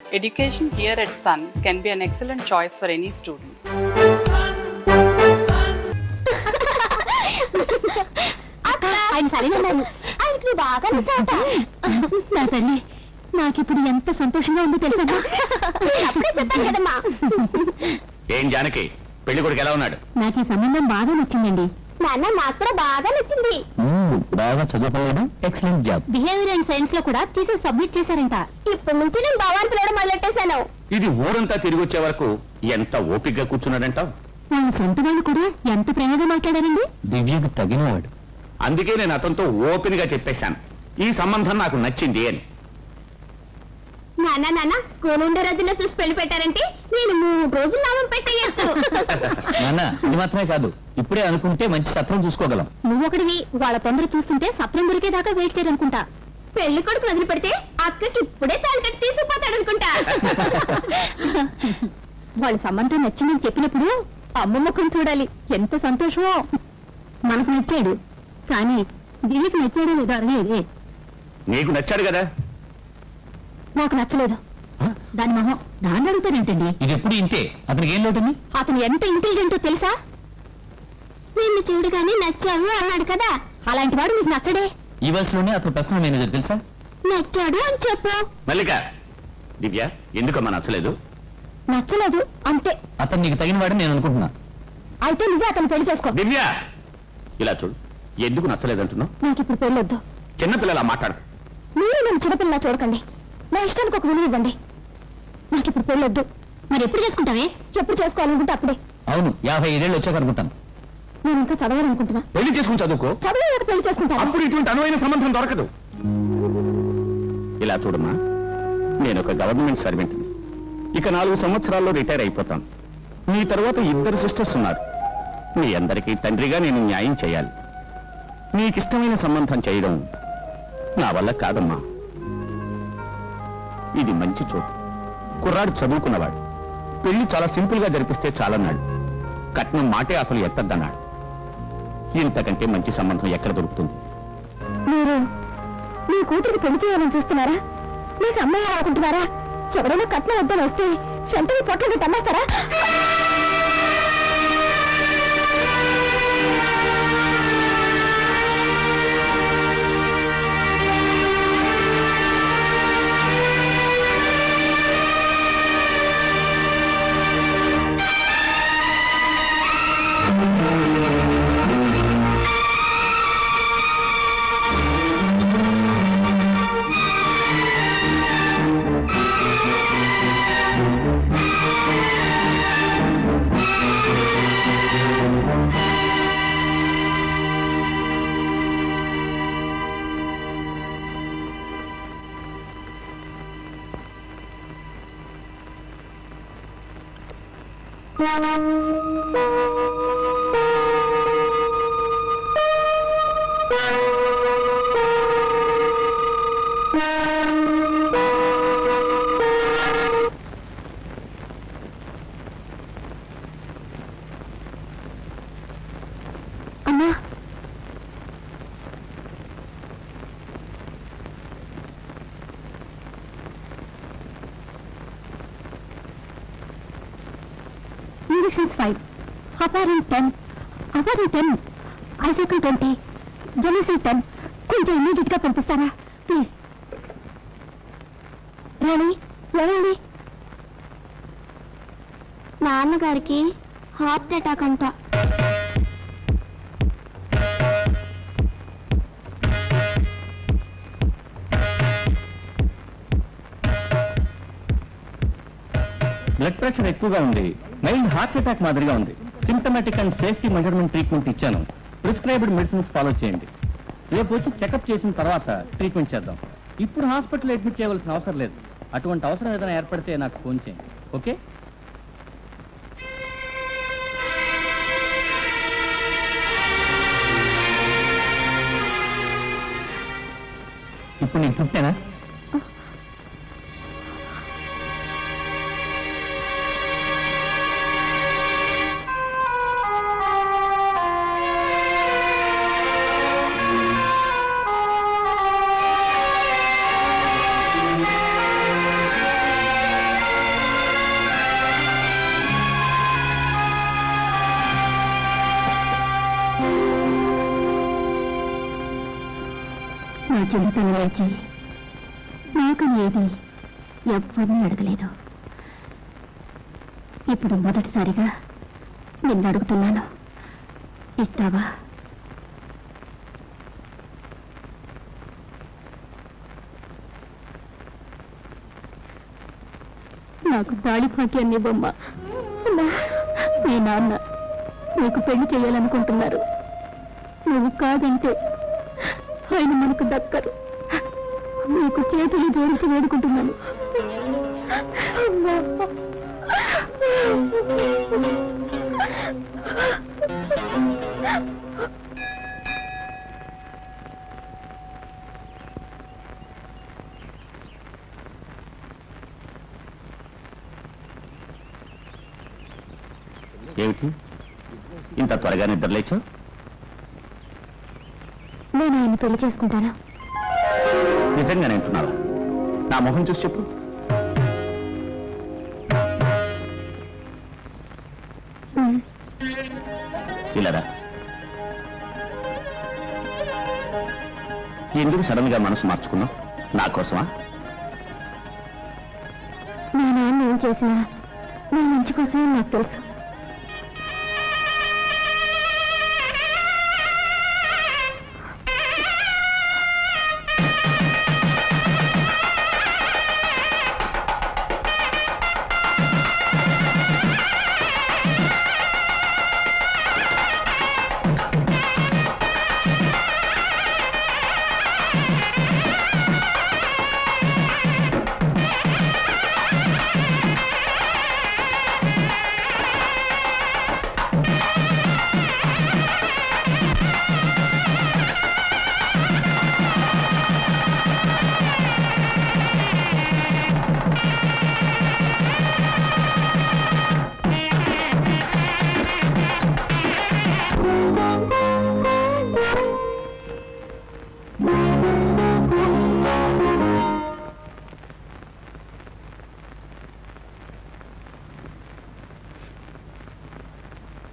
Education here at Sun can be an excellent choice for any students. ఆయన సరేనన్నాను. ఆయనకు నువ్వు బాగా నచ్చావట. నా తల్లి, నాకిప్పుడు ఎంత సంతోషంగా ఉందో తెలుసా? అప్పుడే చెప్పాను కదమ్మా. ఏం జానకి, పెళ్లి కొడుకు ఎలా ఉన్నాడు? నాకు ఈ సంబంధం బాగా నచ్చిందండి. నాన్న, నాకు కూడా బాగా నచ్చింది. బాగా చదువుకోవడం, excellent job. Behaviour and science లో కూడా తీసి సబ్మిట్ చేశారంట. ఇప్పటి నుంచి నేను బావాన్ని పిలవడం మొదలెట్టేశాను. ఇది ఊరంతా తిరిగి వచ్చే వరకు ఎంత ఓపికగా కూర్చున్నాడంటావు? వాళ్ళ సొంత వాళ్ళు కూడా ఎంత ప్రేమగా మాట్లాడారండి. దివ్యకు తగినవాడు. అందుకే నేను అతనితో ఓపెన్ గా చెప్పేశాను, ఈ సంబంధం నాకు నచ్చింది అని. నాన్న, స్కూల్ ఉండే రోజుల్లో చూసి పెళ్లి పెట్టారంటే నేను 3 రోజులు నామం పెట్టేయచ్చు. నాన్న, ఇది మాత్రమే కాదు, ఇప్పుడే అనుకుంటే మంచి సత్రం చూసుకోగలం. నువ్వొకడివి, వాళ్ళ తొందర చూస్తుంటే సత్రం దొరికేదాకా వెయిట్ చేయరనుకుంటా. పెళ్లి కొడుకు వదిలి పెడితే అక్కకి ఇప్పుడే తాలికట్టు తీసుకుపోతాడనుకుంటా. వాళ్ళ సంబంధం నచ్చిందని చెప్పినప్పుడు అమ్మ ముఖం చూడాలి, ఎంత సంతోషమో. మనకు నచ్చాడు, కానీ దివ్యకి నచ్చాడో లేదో అడగలేదే. నీకు నచ్చాడు కదా? నాకు నచ్చలేదు. దాని మొహం దాన్ని అడుగుతారేంటండి? ఇది ఎప్పుడు ఇంతే, అతనికి ఏం లోటుంది? అతను ఎంత ఇంటెలిజెంటో తెలుసా? నిన్ను చూడగానే నచ్చావు అన్నాడు కదా, అలాంటి వాడు నీకు నచ్చడే. ఈ వయసులోనే అతను పర్సనల్ మేనేజర్ తెలుసా? నచ్చాడు అని చెప్పు. మల్లిక, దివ్య ఎందుకమ్మా నచ్చలేదు? నచ్చలేదు అంతే. అతను నీకు తగిన వాడని నేను అనుకుంటున్నా. అయితే నువ్వే అతను పెళ్లి చేసుకో. దివ్య, ఇలా చూడు, ఎందుకు నచ్చలేదంటున్నావు? నాకు ఇప్పుడు పెళ్ళొద్దు. చిన్నపిల్లలా మాట్లాడు. మీరు నన్ను చిన్నపిల్లలా చూడకండి. నా ఇష్టానికి ఒక విలువ ఇవ్వండి. నాకు ఇప్పుడు పెళ్ళొద్దు. మరి ఎప్పుడు చేసుకుంటావే? ఎప్పుడు చేసుకోవాలనుకుంటే అప్పుడే. అవును, 55 ఏళ్ళు వచ్చాక అనుకుంటాను. నేను ఇంకా చదవాలనుకుంటున్నా. పెళ్లి చేసుకుని చదువుకో, చదివాక పెళ్లి చేసుకుంటాను. అప్పుడు ఇటువంటి అనువైన సంబంధం దొరకదు. ఇలా చూడమ్మా, నేను ఒక గవర్నమెంట్ సర్వెంట్ని. ఇక 4 సంవత్సరాల్లో రిటైర్ అయిపోతాను. మీ తర్వాత 2 సిస్టర్స్ ఉన్నారు. మీ అందరికీ తండ్రిగా నేను న్యాయం చేయాలి. నీకిష్టమైన సంబంధం చేయడం నా వల్ల కాదమ్మా. ఇది మంచి చోటు, కుర్రాడు చదువుకున్నవాడు. పెళ్లి చాలా సింపుల్ గా జరిపిస్తే చాలన్నాడు. కట్నం మాటే అసలు ఎత్తద్దన్నాడు. ఇంతకంటే మంచి సంబంధం ఎక్కడ దొరుకుతుంది? మీరు మీ కూతురికి పెళ్లి చేయాలని చూస్తున్నారా? మీకు అమ్మాయి అనుకుంటున్నారా? ఎవరైనా కట్నం వద్దని వస్తే సంతని పొట్టలు తమ్మేస్తారా? అమ్మా, Injections 5, Heparin 10, Heparin 10, Icycle 20, Genesis 10. కొంచెం ఇమీడియట్ గా పంపిస్తారా ప్లీజ్? రాణి, ఏమైంది? నాన్నగారికి హార్ట్ అటాక్ అంట. బ్లడ్ ప్రెషర్ ఎక్కువగా ఉంది. మైల్డ్ హార్ట్ అటాక్ మాదిరిగా ఉంది. Symptomatic and safety measurement treatment ఇచ్చాను. ప్రిస్క్రైబ్డ్ మెడిసిన్స్ ఫాలో చేయండి. రేపు వచ్చి చెకప్ చేసిన తర్వాత ట్రీట్మెంట్ చేద్దాం. ఇప్పుడు హాస్పిటల్ అడ్మిట్ చేయవలసిన అవసరం లేదు. అటువంటి అవసరం ఏదైనా ఏర్పడితే నాకు ఫోన్ చేయండి. ఓకే? ఇప్పుడు నీకు తృప్తేనా? నా చిన్నతనం నుంచి నాకు ఏది ఎవ్వరిని అడగలేదు. ఇప్పుడు మొదటిసారిగా నిన్ను అడుగుతున్నాను, ఇస్తావా? నాకు తాళి భాగ్యాన్ని ఇవ్వమ్మా. మీ నాన్న నీకు పెళ్లి చేయాలనుకుంటున్నారు. నువ్వు కాదంటే ఆయన మనకు దక్కరు. నీకు చేతులు జోడించి వేడుకుంటున్నాను. ఏమిటి ఇంత త్వరగా నిద్రలేచావు? నేను ఆయన పెళ్లి చేసుకుంటాను. నిజంగానే అంటున్నావా? నా మొహం చూసి చెప్పు. ఇలారా, ఎందుకు సడన్ గా మనసు మార్చుకున్నావు? నా కోసమా? నా నాన్న ఏం చేసినా నా మంచి కోసమే నాకు తెలుసు.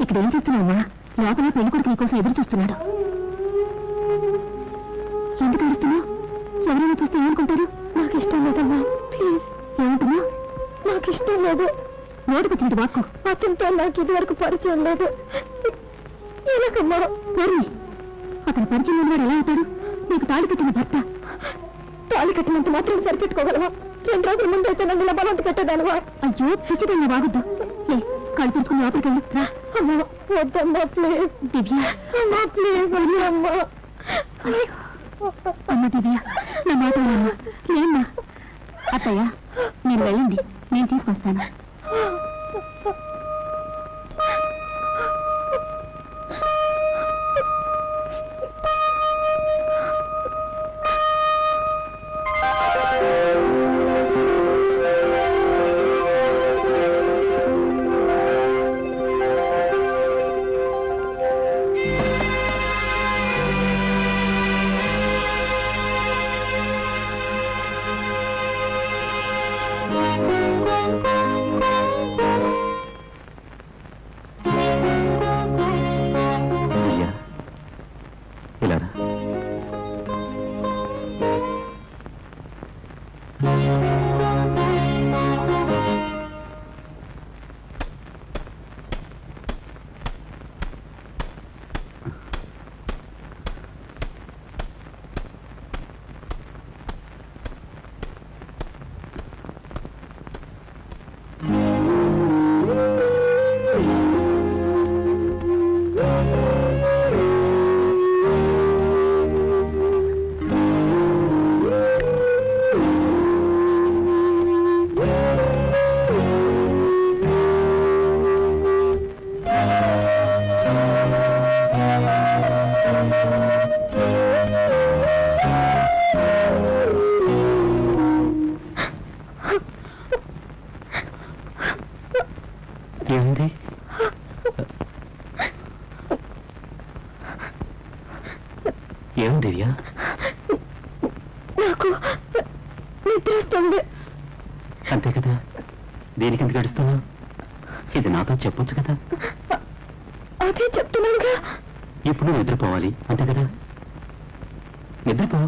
ఇక్కడ ఏం చేస్తున్నావా? లోపల పెళ్లి కొడుకు నీకోసం ఎదురు చూస్తున్నాడు. ఎందుకు ఏడుస్తున్నావు? ఎవరైనా చూస్తే ఏమనుకుంటారు? నాకు ఇష్టం లేదమ్మా, ప్లీజ్. ఏమంటున్నా? నాకు ఇష్టం లేదు. నోటికొచ్చింది వాక్కు. అతనితో నాకు ఇది వరకు పరిచయం లేదు. ఎలాగమ్మా? పూర్ణి, అతను పరిచయం ఉన్నవాడు ఎలా అవుతాడు? నీకు తాళి కట్టిన భర్త. తాళి కట్టినంత మాత్రం సరిపెట్టుకోగలవా? 2 రోజుల ముందు అయితే నన్ను ఇలా బలవంత పెట్టేదానివా? అయ్యో పిచ్చిదన్నా బాగుద్దు. ఏ కళ్ళు తెచ్చుకుని లోపలికి వెళ్ళు. రా. అమ్మా వద్దమ్మా, ప్లీజ్. దివ్య, అమ్మా ప్లీజ్. అమ్మా అమ్మ దివ్య, నా మాట వినమ్మా. లేమ్మా. అత్తయ్య, మీరు వెళ్ళండి, నేను తీసుకొస్తాను. ఏముంది? ఏం దివ్య? నాకు నిద్ర వస్తుంది. అంతే కదా, దేనికి ఎందుకు గడుస్తున్నావు? ఇది నాతో చెప్పొచ్చు కదా. అదే చెప్తున్నానుగా. ఇప్పుడు నిద్రపోవాలి, అంతే కదా. నిద్రపో.